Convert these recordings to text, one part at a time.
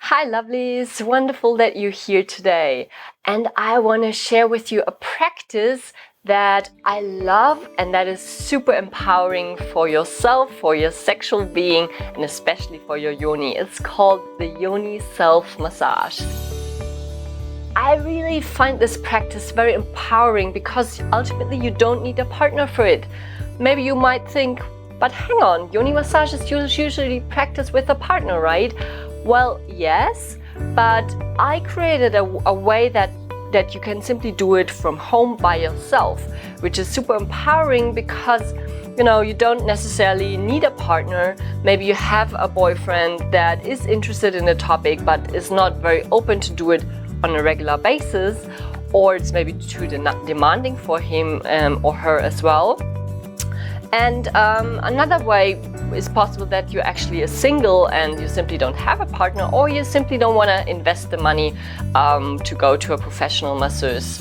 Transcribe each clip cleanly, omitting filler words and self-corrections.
Hi lovelies, wonderful that you're here today. And I want to share with you a practice that I love and that is super empowering for yourself, for your sexual being, and especially for your yoni. It's called the Yoni self-massage. I really find this practice very empowering because ultimately you don't need a partner for it. Maybe you might think, but hang on, yoni massage is usually practiced with a partner, right? Well, yes, but I created a way that you can simply do it from home by yourself, which is super empowering because you don't necessarily need a partner. Maybe you have a boyfriend that is interested in the topic but is not very open to do it on a regular basis, or it's maybe too demanding for him or her as well. And another way is possible that you're actually a single and you simply don't have a partner, or you simply don't want to invest the money to go to a professional masseuse.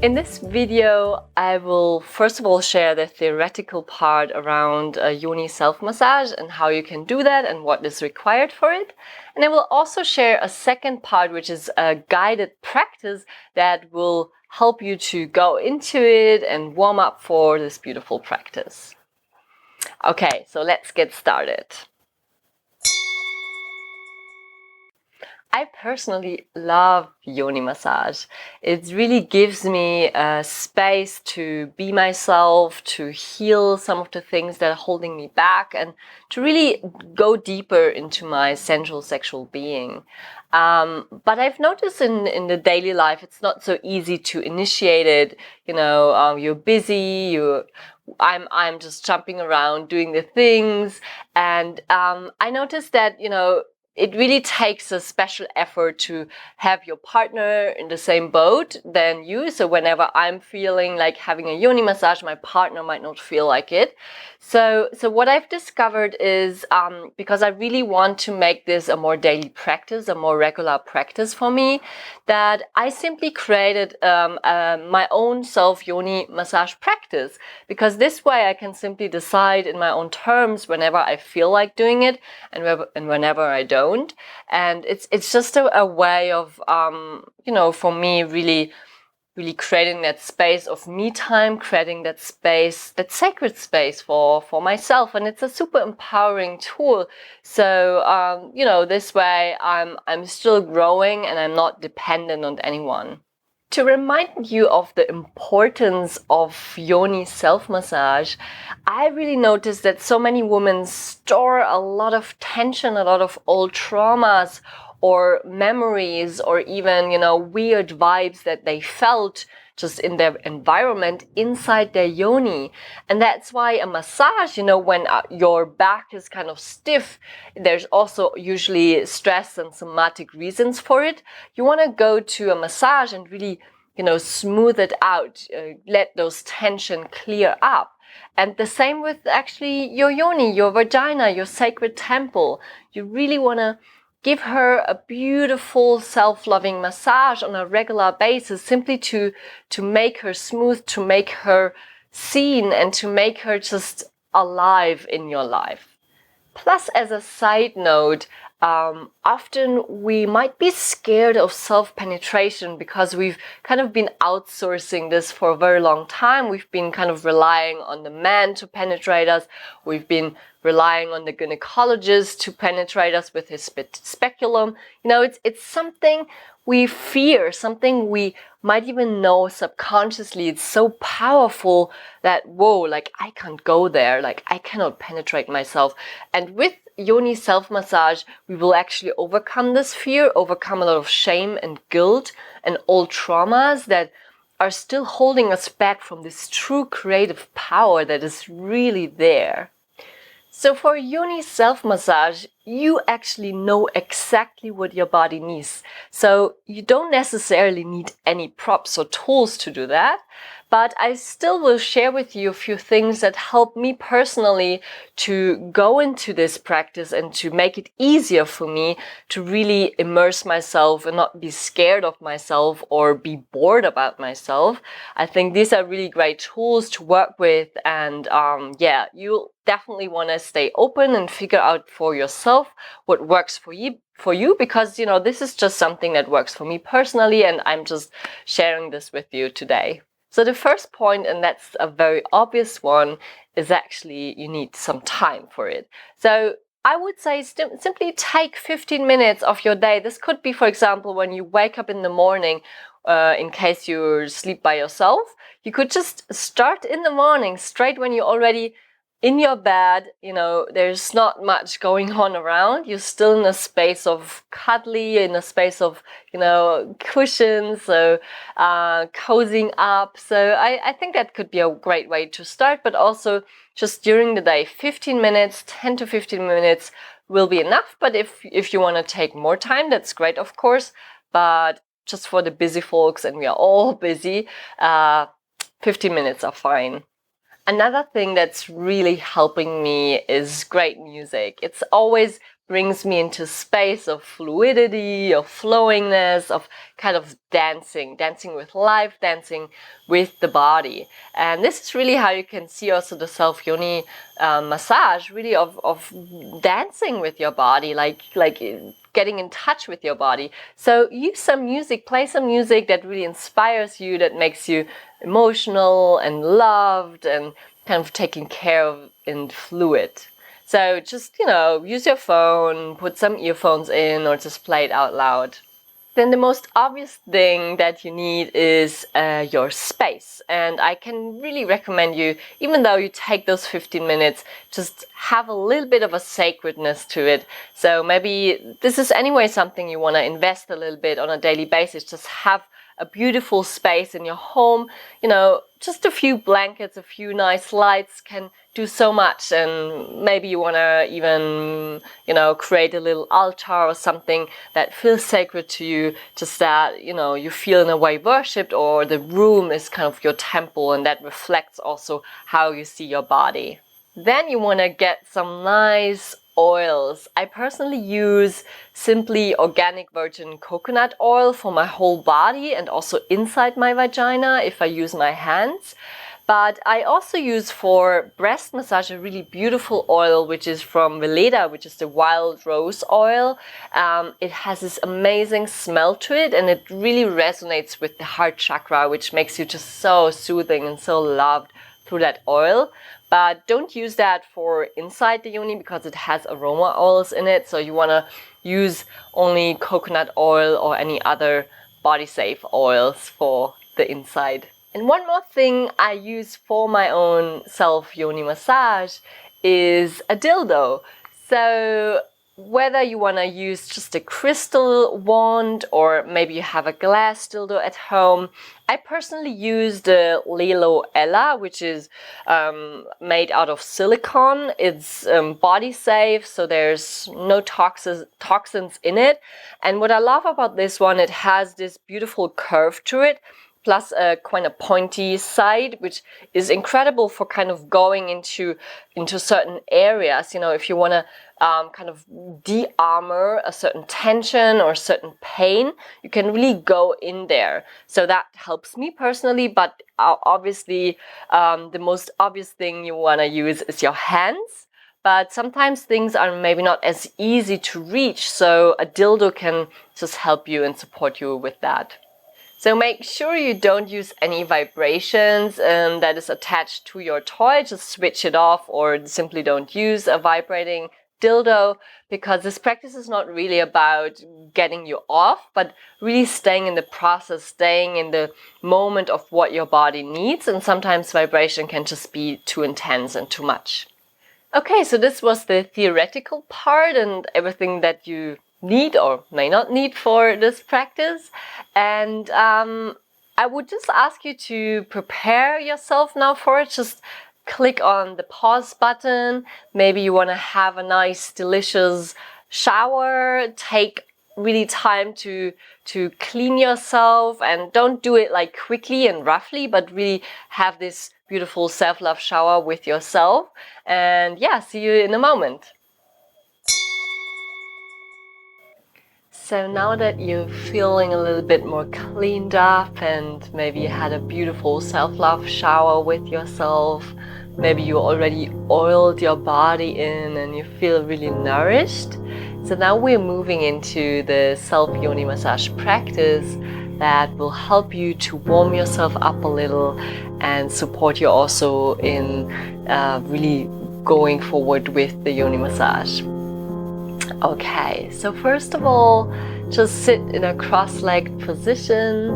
In this video, I will first of all share the theoretical part around yoni self-massage and how you can do that and what is required for it. And I will also share a second part, which is a guided practice that will help you to go into it and warm up for this beautiful practice. Okay, so let's get started. I personally love yoni massage. It really gives me a space to be myself, to heal some of the things that are holding me back, and to really go deeper into my sensual sexual being. But I've noticed in the daily life, it's not so easy to initiate it. You're busy, I'm just jumping around doing the things, and I noticed that it really takes a special effort to have your partner in the same boat than you. So whenever I'm feeling like having a yoni massage, my partner might not feel like it. So what I've discovered is, because I really want to make this a more daily practice, a more regular practice for me, that I simply created my own self yoni massage practice. Because this way I can simply decide in my own terms whenever I feel like doing it and whenever I don't. And it's just a way of, for me, really creating that space of me time, creating that space, that sacred space for myself. And it's a super empowering tool. So, this way I'm still growing and I'm not dependent on anyone. To remind you of the importance of yoni self-massage, I really noticed that so many women store a lot of tension, a lot of old traumas or memories, or even, weird vibes that they felt just in their environment inside their yoni. And that's why a massage, when your back is kind of stiff, there's also usually stress and somatic reasons for it. You want to go to a massage and really, smooth it out, let those tension clear up. And the same with actually your yoni, your vagina, your sacred temple. You really want to give her a beautiful self-loving massage on a regular basis, simply to make her smooth, to make her seen, and to make her just alive in your life. Plus, as a side note, often we might be scared of self-penetration because we've kind of been outsourcing this for a very long time. We've been kind of relying on the man to penetrate us. We've been relying on the gynecologist to penetrate us with his speculum. It's something we fear, something we might even know subconsciously. It's so powerful that, whoa, like I can't go there, like I cannot penetrate myself. And with yoni self-massage, we will actually overcome this fear, overcome a lot of shame and guilt and old traumas that are still holding us back from this true creative power that is really there. So for yoni self-massage, you actually know exactly what your body needs. So you don't necessarily need any props or tools to do that. but I still will share with you a few things that help me personally to go into this practice and to make it easier for me to really immerse myself and not be scared of myself or be bored about myself. I think these are really great tools to work with, and yeah, you'll definitely want to stay open and figure out for yourself what works for you, because this is just something that works for me personally, and I'm just sharing this with you today. So the first point, and that's a very obvious one, is actually you need some time for it. So I would say simply take 15 minutes of your day. This could be, for example, when you wake up in the morning, in case you sleep by yourself. You could just start in the morning, straight when you're already in your bed, there's not much going on around. You're still in a space of cuddly, in a space of, cushions, so cozying up. So I think that could be a great way to start, but also just during the day, 15 minutes, 10 to 15 minutes will be enough. But if you want to take more time, that's great, of course. But just for the busy folks, and we are all busy, 15 minutes are fine. Another thing that's really helping me is great music. It's always brings me into space of fluidity, of flowingness, of kind of dancing with life, dancing with the body. And this is really how you can see also the self-yoni massage, really of dancing with your body, like getting in touch with your body. So use some music, play some music that really inspires you, that makes you emotional and loved and kind of taken care of and fluid. So just, use your phone, put some earphones in, or just play it out loud. Then the most obvious thing that you need is your space. And I can really recommend you, even though you take those 15 minutes, just have a little bit of a sacredness to it. So maybe this is anyway something you want to invest a little bit on a daily basis. Just have a beautiful space in your home. Just a few blankets, a few nice lights can do so much. And maybe you want to even, create a little altar or something that feels sacred to you, just that, you feel in a way worshipped, or the room is kind of your temple, and that reflects also how you see your body. Then you want to get some nice oils. I personally use simply organic virgin coconut oil for my whole body and also inside my vagina if I use my hands. But I also use for breast massage a really beautiful oil, which is from Veleda, which is the wild rose oil. It has this amazing smell to it, and it really resonates with the heart chakra, which makes you just so soothing and so loved through that oil. But don't use that for inside the yoni because it has aroma oils in it. So you want to use only coconut oil or any other body safe oils for the inside. And one more thing I use for my own self yoni massage is a dildo. So whether you want to use just a crystal wand or maybe you have a glass dildo at home, I personally use the Lelo Ella, which is made out of silicone. It's body safe, so there's no toxins in it. And what I love about this one, it has this beautiful curve to it, plus a kind of pointy side, which is incredible for kind of going into certain areas. If you want to kind of de-armor a certain tension or certain pain, you can really go in there. So that helps me personally, but obviously the most obvious thing you want to use is your hands. But sometimes things are maybe not as easy to reach, so a dildo can just help you and support you with that. So make sure you don't use any vibrations that is attached to your toy. Just switch it off or simply don't use a vibrating dildo, because this practice is not really about getting you off, but really staying in the process, staying in the moment of what your body needs. And sometimes vibration can just be too intense and too much. Okay, so this was the theoretical part and everything that you need or may not need for this practice. And I would just ask you to prepare yourself now for it. Just click on the pause button. Maybe you want to have a nice, delicious shower. Take really time to clean yourself, and don't do it like quickly and roughly, but really have this beautiful self-love shower with yourself. And yeah, see you in a moment. So now that you're feeling a little bit more cleaned up, and maybe you had a beautiful self-love shower with yourself, maybe you already oiled your body in and you feel really nourished. So now we're moving into the self-yoni massage practice that will help you to warm yourself up a little and support you also in really going forward with the yoni massage. Okay, so first of all, just sit in a cross-legged position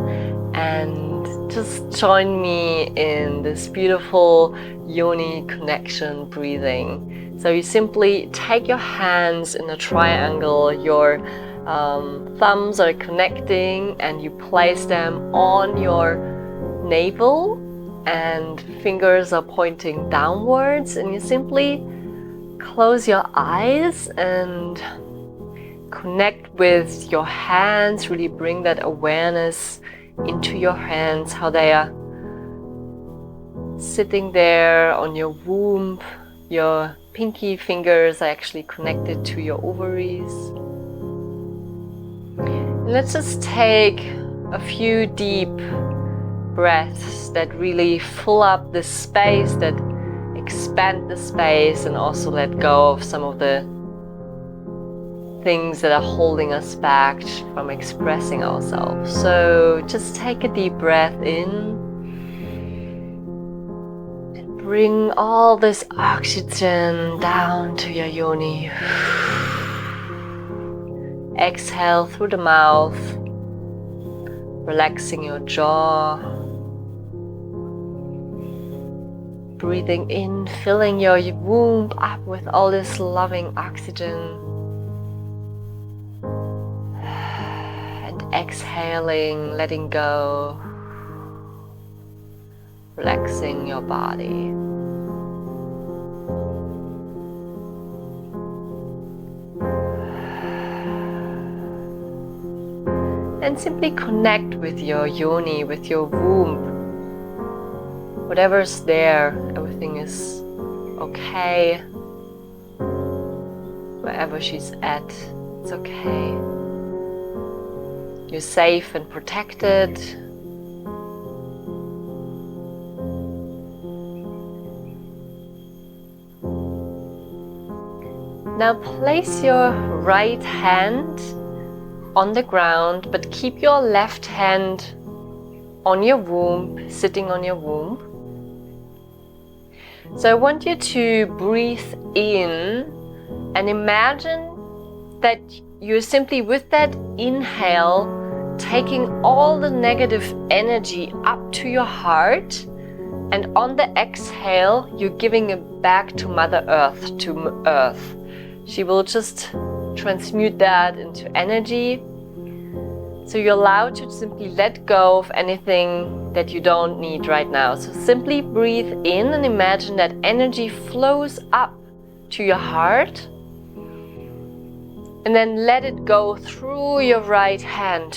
and just join me in this beautiful yoni connection breathing. So you simply take your hands in a triangle, your thumbs are connecting, and you place them on your navel and fingers are pointing downwards, and you simply close your eyes and connect with your hands. Really bring that awareness into your hands, how they are sitting there on your womb. Your pinky fingers are actually connected to your ovaries. And let's just take a few deep breaths that really fill up the space, that expand the space, and also let go of some of the things that are holding us back from expressing ourselves. So just take a deep breath in and bring all this oxygen down to your yoni. Exhale through the mouth, relaxing your jaw. Breathing in, filling your womb up with all this loving oxygen. And exhaling, letting go. Relaxing your body. And simply connect with your yoni, with your womb. Whatever's there, everything is okay. Wherever she's at, it's okay. You're safe and protected. Now place your right hand on the ground, but keep your left hand on your womb, sitting on your womb. So I want you to breathe in and imagine that you're simply, with that inhale, taking all the negative energy up to your heart, and on the exhale you're giving it back to Mother Earth, to Earth. She will just transmute that into energy. So you're allowed to simply let go of anything that you don't need right now. So simply breathe in and imagine that energy flows up to your heart. And then let it go through your right hand.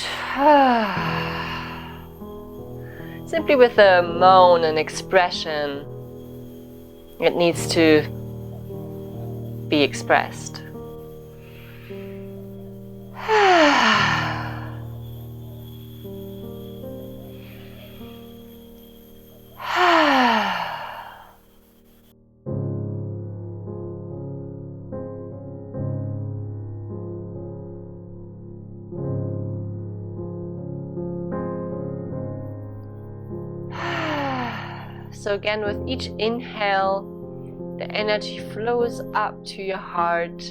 Simply with a moan, an expression. It needs to be expressed. So again, with each inhale, the energy flows up to your heart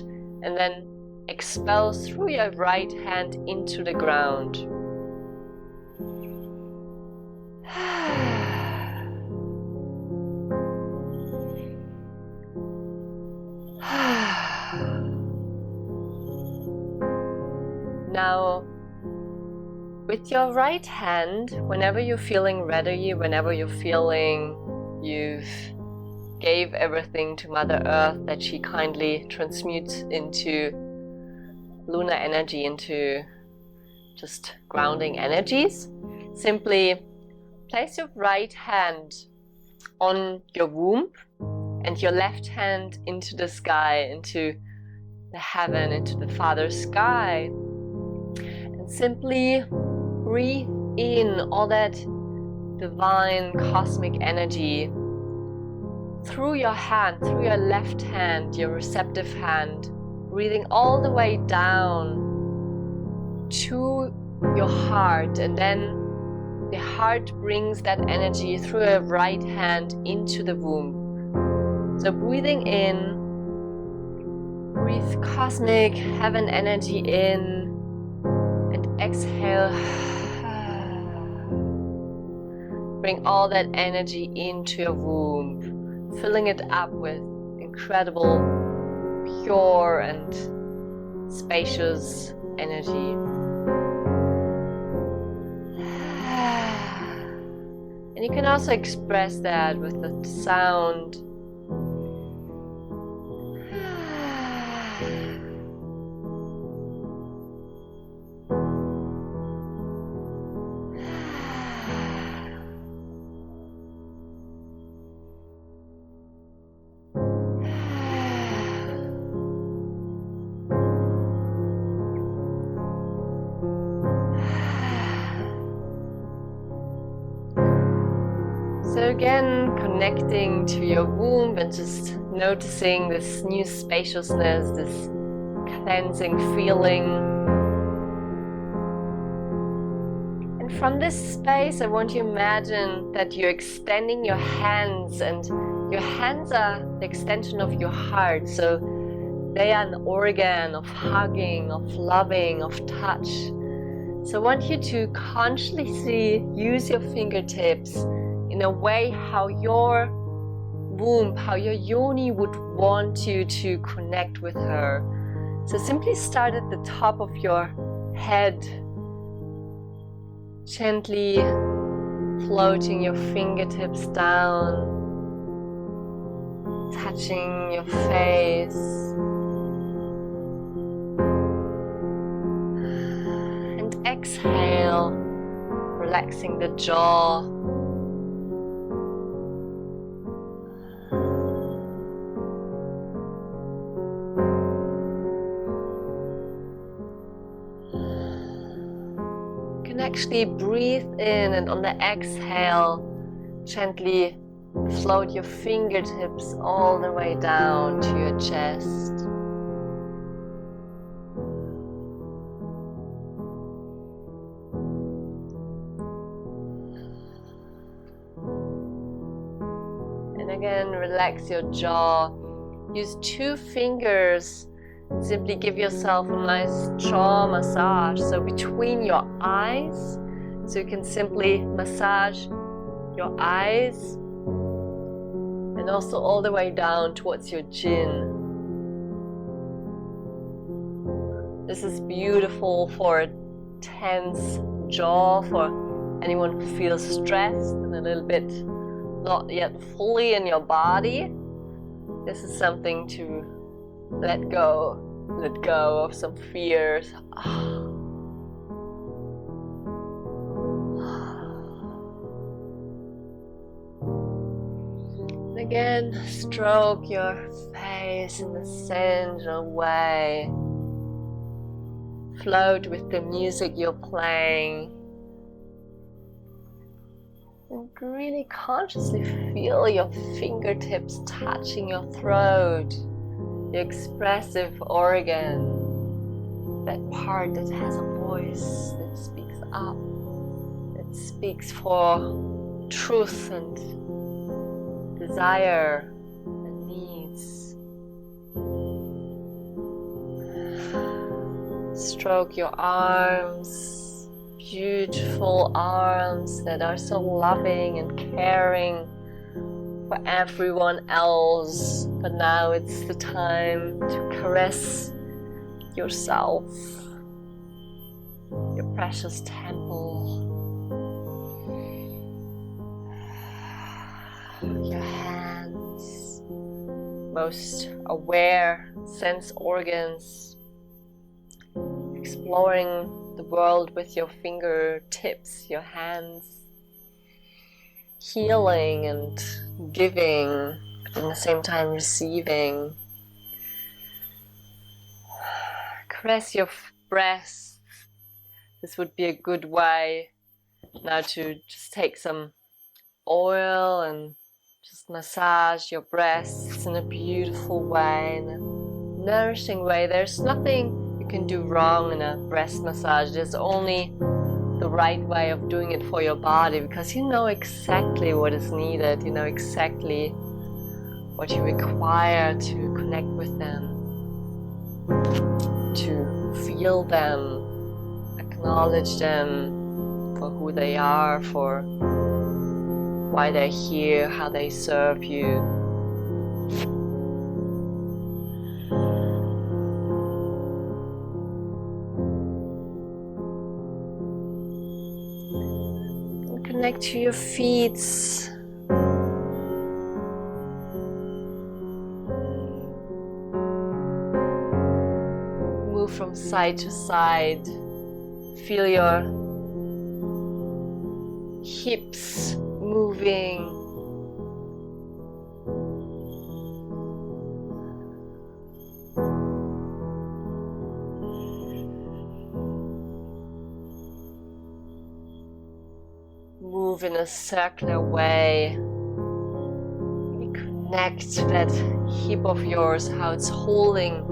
and then expels through your right hand into the ground. Now, with your right hand, whenever you're feeling ready, whenever you're feeling you've gave everything to Mother Earth that she kindly transmutes into lunar energy into just grounding energies, simply place your right hand on your womb and your left hand into the sky, into the heaven, into the Father sky. And simply breathe in all that divine cosmic energy through your hand, through your left hand, your receptive hand, breathing all the way down to your heart, and then the heart brings that energy through your right hand into the womb. So breathing in, breathe cosmic heaven energy in, and exhale. Bring all that energy into your womb, filling it up with incredible, pure and spacious energy. And you can also express that with the sound. So again, connecting to your womb and just noticing this new spaciousness, this cleansing feeling. And from this space, I want you to imagine that you're extending your hands, and your hands are the extension of your heart. So they are an organ of hugging, of loving, of touch. So I want you to consciously use your fingertips in a way how your womb, how your Yoni would want you to connect with her. So simply start at the top of your head, gently floating your fingertips down, touching your face, and exhale, relaxing the jaw. Actually breathe in, and on the exhale gently float your fingertips all the way down to your chest. And again, relax your jaw. Use 2 fingers. Simply give yourself a nice jaw massage, so between your eyes, so you can simply massage your eyes, and also all the way down towards your chin. This is beautiful for a tense jaw, for anyone who feels stressed and a little bit not yet fully in your body. This is something to let go of some fears. And again, stroke your face in the center way. Float with the music you're playing. And really consciously feel your fingertips touching your throat. The expressive organ, that part that has a voice, that speaks up, that speaks for truth and desire and needs. Stroke your arms, beautiful arms that are so loving and caring for everyone else, but now it's the time to caress yourself, your precious temple, your hands, most aware sense organs, exploring the world with your fingertips, your hands, healing and giving, at the same time receiving. Caress your breasts. This would be a good way now to just take some oil and just massage your breasts in a beautiful way, in a nourishing way. There's nothing you can do wrong in a breast massage. There's only the right way of doing it for your body, because you know exactly what is needed. You know exactly what you require to connect with them, to feel them, acknowledge them for who they are, for why they're here, how they serve you. And connect to your feet. Move from side to side. Feel your hips moving. Move in a circular way. Really connect to that hip of yours, how it's holding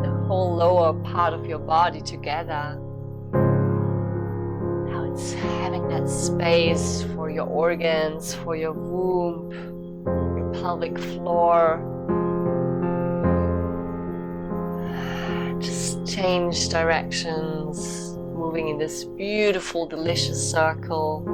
the whole lower part of your body together. How it's having that space for your organs, for your womb, your pelvic floor. Just change directions, moving in this beautiful, delicious circle.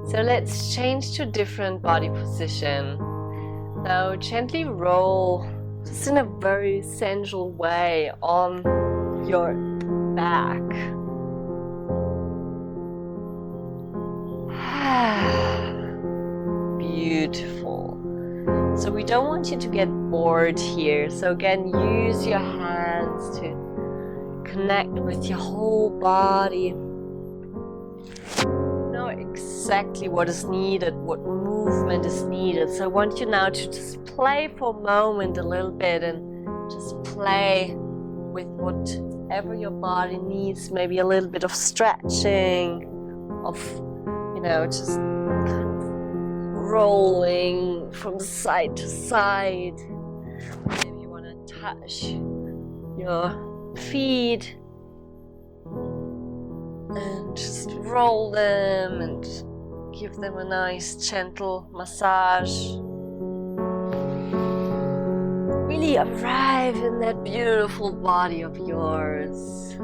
So let's change to different body position. Now gently roll, just in a very sensual way, on your back. Beautiful. So we don't want you to get bored here. So again, use your hands to connect with your whole body. Exactly what is needed, what movement is needed. So I want you now to just play for a moment a little bit and just play with whatever your body needs. Maybe a little bit of stretching, of, just kind of rolling from side to side. Maybe you want to touch your feet and just roll them and give them a nice gentle massage. Really arrive in that beautiful body of yours.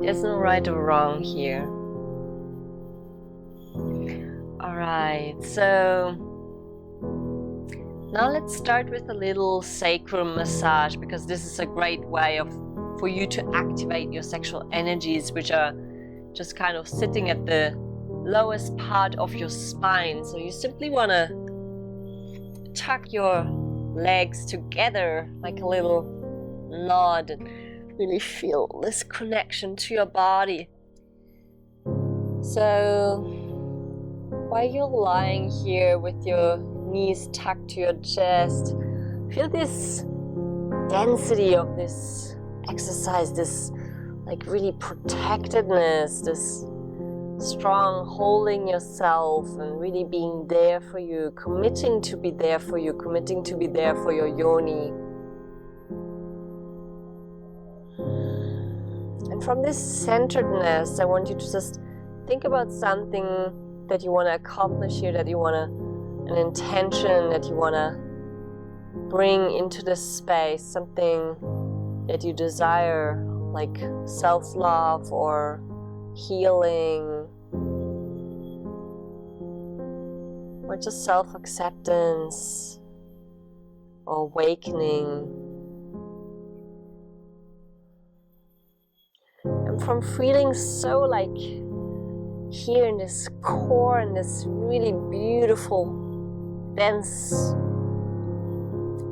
There's no right or wrong here. Alright, so now let's start with a little sacrum massage, because this is a great way for you to activate your sexual energies, which are just kind of sitting at the lowest part of your spine. So you simply want to tuck your legs together like a little nod and really feel this connection to your body. So while you're lying here with your knees tucked to your chest, feel this density of this exercise, this like really protectedness, this strong holding yourself and really being there for you, committing to be there for you, committing to be there for your yoni. And from this centeredness, I want you to just think about something that you want to accomplish here, that you want an intention that you want to bring into this space, something that you desire like self-love or healing, or just self-acceptance or awakening. And from feeling so like here in this core, in this really beautiful, dense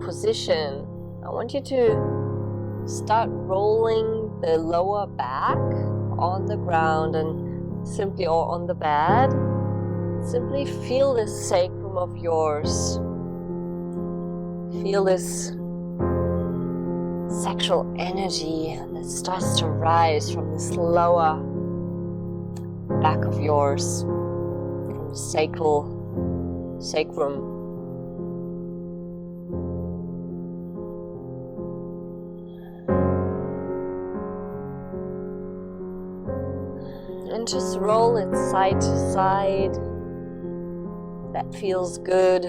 position, I want you to start rolling the lower back on the ground and simply, or on the bed, simply feel this sacrum of yours. Feel this sexual energy that starts to rise from this lower back of yours, from the sacrum. And just roll it side to side. That feels good.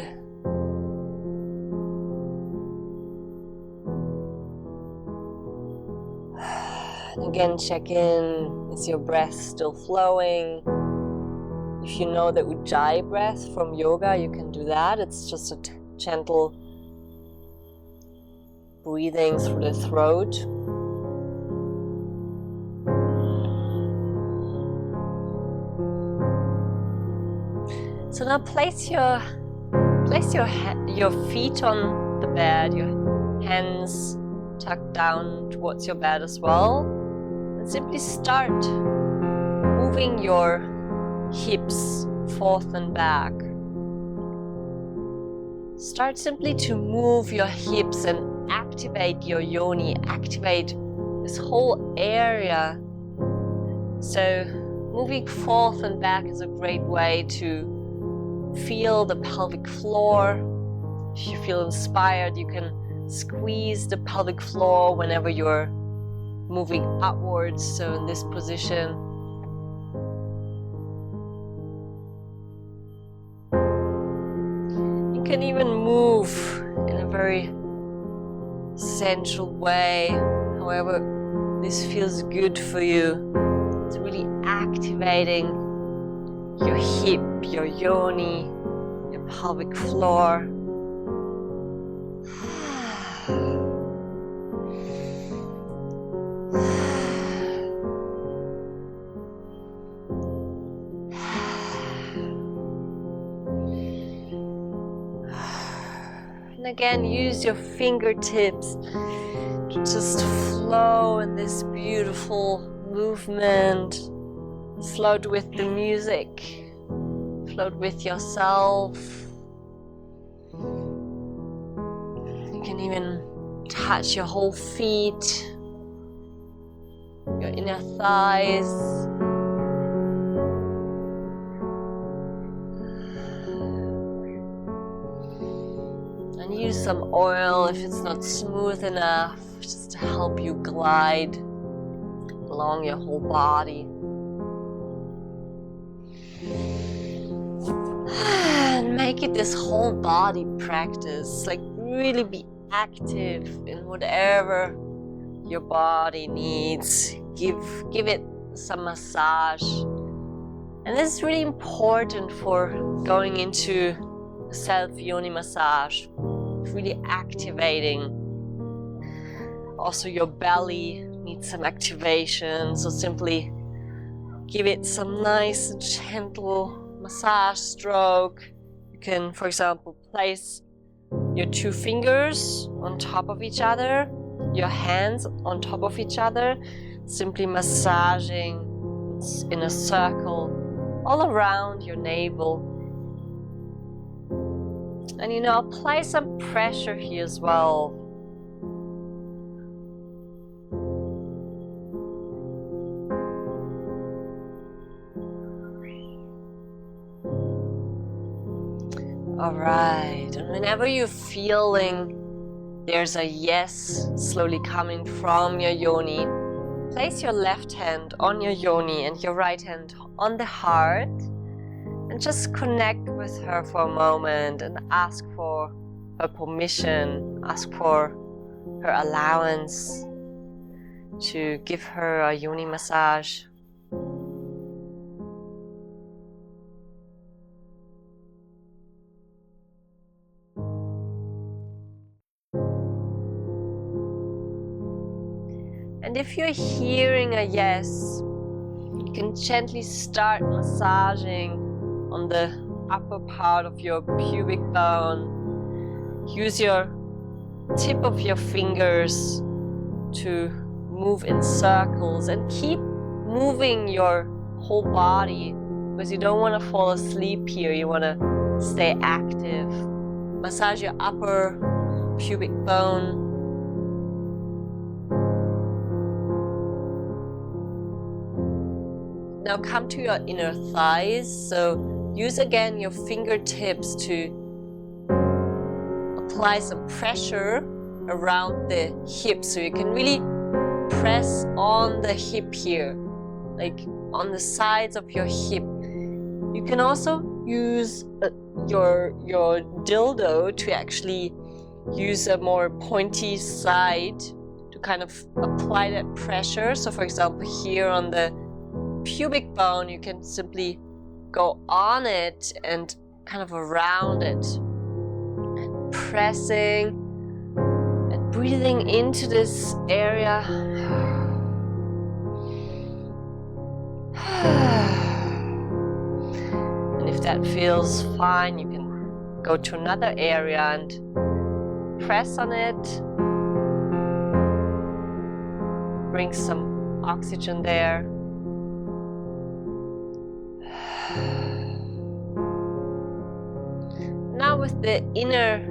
And again, check in. Is your breath still flowing? If you know the Ujjayi breath from yoga, you can do that. It's just a gentle breathing through the throat. So now place your feet on the bed, your hands tucked down towards your bed as well, and simply start moving your hips forth and back. Start simply to move your hips and activate your yoni, activate this whole area. So moving forth and back is a great way to feel the pelvic floor. If you feel inspired, you can squeeze the pelvic floor whenever you're moving upwards, so in this position. You can even move in a very sensual way, however this feels good for you. It's really activating your hip, your yoni, your pelvic floor. And again, use your fingertips to just flow in this beautiful movement. Float with the music. Float with yourself. You can even touch your whole feet, your inner thighs. And use some oil if it's not smooth enough, just to help you glide along your whole body. And make it this whole body practice, like really be active in whatever your body needs. Give it some massage. And this is really important for going into self-yoni massage, really activating. Also your belly needs some activation, so simply give it some nice and gentle massage stroke. You can, for example, place your 2 fingers on top of each other, your hands on top of each other, simply massaging in a circle all around your navel. And apply some pressure here as well. Alright, and whenever you're feeling there's a yes slowly coming from your yoni, place your left hand on your yoni and your right hand on the heart, and just connect with her for a moment and ask for her permission, ask for her allowance. to give her a Yoni massage. And if you're hearing a yes, you can gently start massaging on the upper part of your pubic bone. Use your tip of your fingers to move in circles and keep moving your whole body, because you don't want to fall asleep here. You want to stay active. Massage your upper pubic bone. Now come to your inner thighs. So use again your fingertips to apply some pressure around the hip. So you can really press on the hip here, like on the sides of your hip. You can also use your dildo to actually use a more pointy side to kind of apply that pressure. So for example, here on the pubic bone, you can simply go on it and kind of around it, and pressing and breathing into this area. And if that feels fine, you can go to another area and press on it. Bring some oxygen there. Now with the inner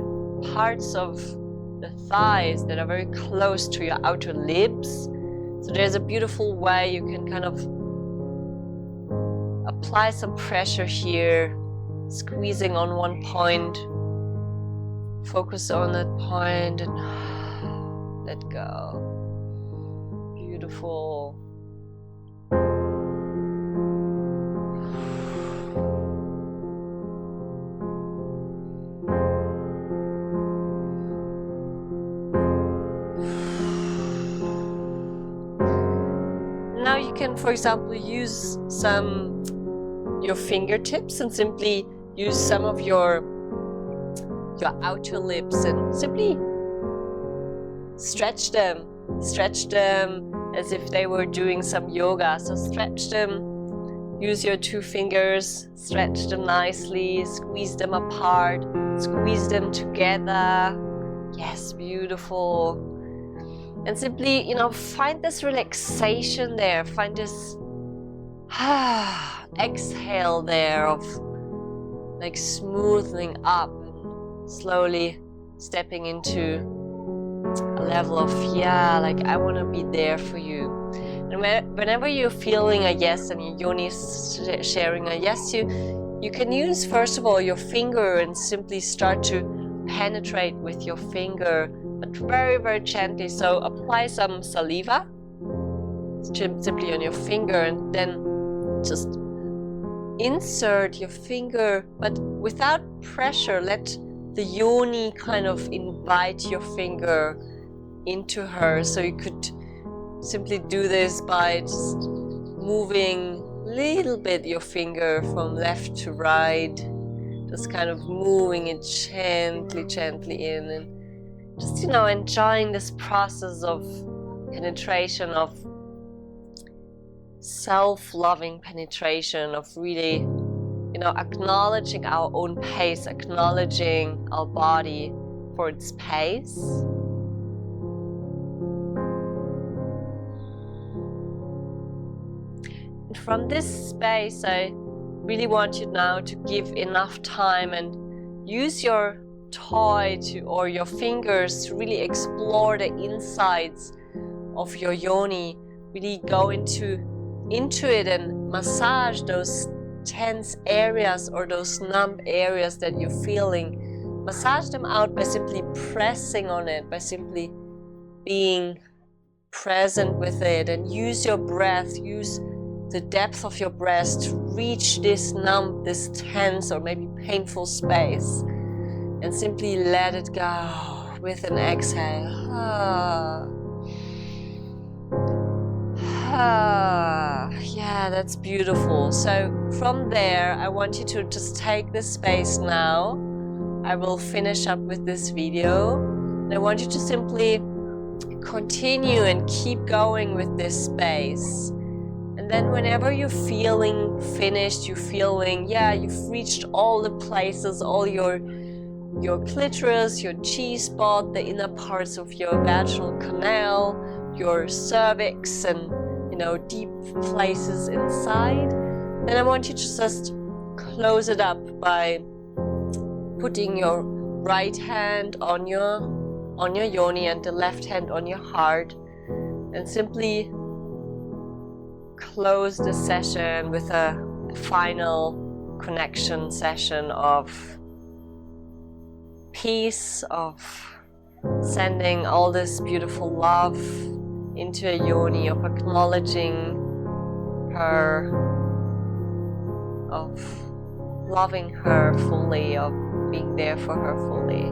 parts of the thighs that are very close to your outer ribs, so there's a beautiful way you can kind of apply some pressure here, squeezing on one point, focus on that point and let go. Beautiful. Now you can, for example, use your fingertips and simply use some of your outer lips and simply stretch them as if they were doing some yoga. So stretch them, use your two fingers, stretch them nicely, squeeze them apart, squeeze them together. Yes, beautiful. And simply, find this relaxation there, find this exhale there of like smoothing up and slowly stepping into a level of, like I want to be there for you. And whenever you're feeling a yes and your Yoni is sharing a yes, you can use first of all your finger and simply start to penetrate with your finger, but very, very gently. So apply some saliva simply on your finger and then just insert your finger, but without pressure. Let the Yoni kind of invite your finger into her. So you could simply do this by just moving a little bit your finger from left to right, just kind of moving it gently in, and just enjoying this process of penetration, of self-loving penetration, of really acknowledging our own pace, acknowledging our body for its pace. And from this space, I really want you now to give enough time and use your toy or your fingers to really explore the insides of your Yoni. Really go into it and massage those tense areas or those numb areas that you're feeling. Massage them out by simply pressing on it, by simply being present with it, and use your breath, use the depth of your breath to reach this numb, this tense or maybe painful space, and simply let it go with an exhale. Yeah, that's beautiful. So from there, I want you to just take this space now. I will finish up with this video. And I want you to simply continue and keep going with this space. And then whenever you're feeling finished, you're feeling, yeah, you've reached all the places, all your clitoris, your G-spot, the inner parts of your vaginal canal, your cervix, and deep places inside, then I want you to just close it up by putting your right hand on your yoni and the left hand on your heart, and simply close the session with a final connection session of peace, of sending all this beautiful love into a yoni, of acknowledging her, of loving her fully, of being there for her fully.